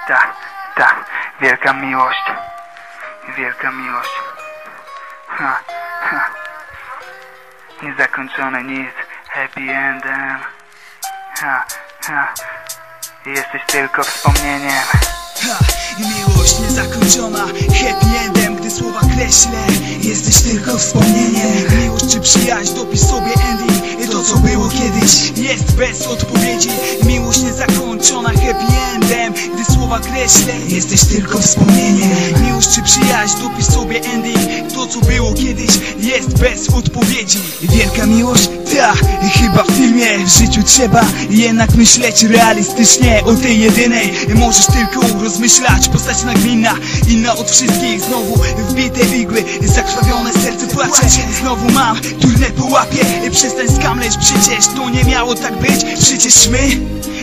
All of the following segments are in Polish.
Tak, wielka miłość. Wielka miłość. Niezakończone nic, happy endem. Jesteś tylko wspomnieniem. Miłość niezakończona, happy endem. Gdy słowa kreślę, jesteś tylko wspomnieniem. Miłość czy przyjaźń, dopisz sobie ending. To co było kiedyś jest bez odpowiedzi. Miłość niezakończona, happy endem. Gdy słowa kreślę, jesteś tylko wspomnieniem. Miłość czy przyjaźń, dopisz sobie ending. To co było kiedyś jest bez odpowiedzi. Wielka miłość? Tak, chyba w filmie. W życiu trzeba jednak myśleć realistycznie o tej jedynej. Możesz tylko rozmyślać, postać nagminna, inna od wszystkich. Znowu wbite igły, zakrwawione serce płacze. Znowu mam turnę po łapie. Przestań skamleć, przecież to nie miało tak być. Przecież my,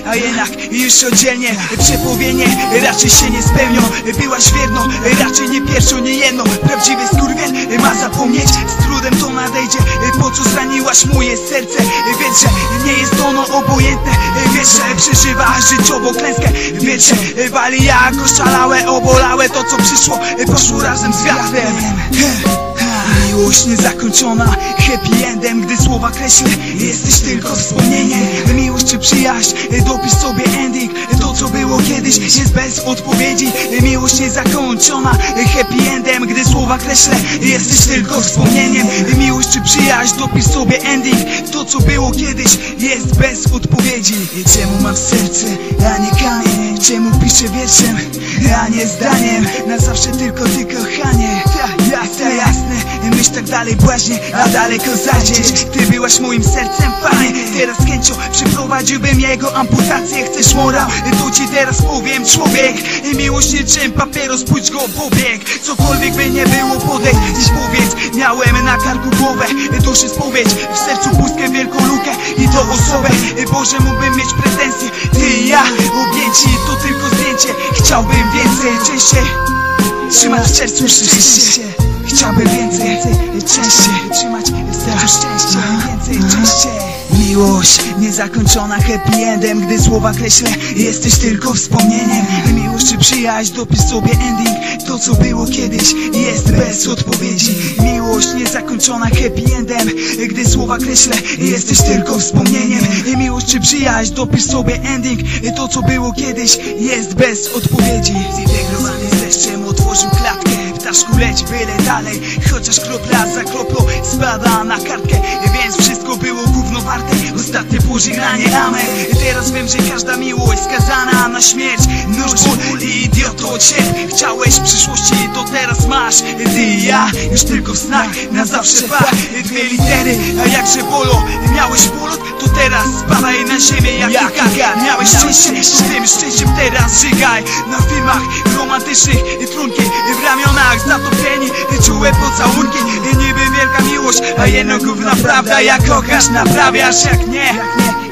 a jednak już oddzielnie. Przepowienie raczej się nie spełnią. Byłaś wierną, raczej nie pierwszą, nie jedną. Prawdziwy skurwiel ma zapomnieć, z trudem to nadejdzie. Po co zraniłaś moje serce? Wiesz, że nie jest ono obojętne. Wiesz, że przeżywa życiową klęskę. Wiesz, że wali jak oszalałe, obolałe. To co przyszło, poszło razem z wiatrem. Miłość niezakończona, happy endem. Gdy słowa kreślę, jesteś tylko wspomnieniem. Miłość czy przyjaźń, dopisz sobie ending. To co było kiedyś jest bez odpowiedzi. Miłość niezakończona, happy endem. Gdy słowa kreślę, jesteś tylko wspomnieniem. Miłość czy przyjaźń, dopisz sobie ending. To co było kiedyś jest bez odpowiedzi. Czemu mam serce, a nie kamień? Czemu piszę wierszem, a nie zdaniem? Na zawsze tylko ty, kochanie. Jasne, myśl tak dalej błaźnie, a daleko zajdziesz. Ty byłaś moim sercem, panie. Teraz z chęcią przeprowadziłbym jego amputację. Chcesz morał? To ci teraz powiem, człowiek. Miłość niczym papieros, pójdź go w obieg. Cokolwiek by nie było, podejdź dziś powiedz. Miałem na karku głowę, duszy spowiedź. W sercu pustkę, wielką lukę i to osobę. Boże, mógłbym mieć pretensje. Ty i ja, objęci, to tylko zdjęcie. Chciałbym więcej, częściej trzymać w sercu szczęście. Chciałbym więcej, częściej trzymać w sercu szczęście. Więcej, częściej. Miłość niezakończona, happy endem. Gdy słowa kreślę, jesteś tylko wspomnieniem. Miłość czy przyjaźń, dopisz sobie ending. To co było kiedyś jest bez odpowiedzi. Miłość niezakończona, happy endem. Gdy słowa kreślę, jesteś tylko wspomnieniem. Miłość czy przyjaźń, dopisz sobie ending. To co było kiedyś jest bez odpowiedzi. Zintegrowany z deszczem otworzył klatkę. Ptaszku leć byle dalej, chociaż kropla za kroplą spada na kartkę. Więc wszystko było gówno warte. Ostatnie pożegnanie, amen. Teraz wiem, że każda miłość skazana na śmierć. Nóż, ból i idioto od siebie. Chciałeś przyszłości, to teraz masz. Ty i ja, już tylko w snach, na zawsze dwa. Dwie litery, a jakże bolo. Miałeś polut, to teraz spadaj na ziemię jak kaga. Miałeś szczęście, z tym szczęściem teraz żygaj. Na filmach romantycznych trunki w ramionach zatopieni, czułe pocałunki. Niby wielka miłość, a jedno gówna prawda. Jak kochasz, naprawiasz, jak nie,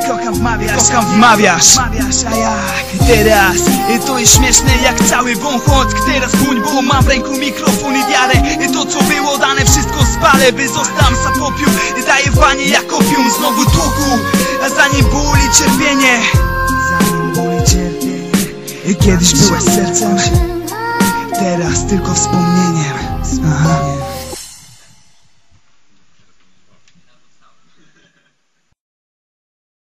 kocham, wmawiasz. A jak teraz, to jest śmieszne jak cały wąchot. Teraz bój, bo mam w ręku mikrofon i wiarę. To co było dane, wszystko spalę, by zostam za popiół. Daję w banie jak opium, znowu długu. A zanim ból i cierpienie. Kiedyś byłeś sercem, teraz tylko wspomnieniem. Aha.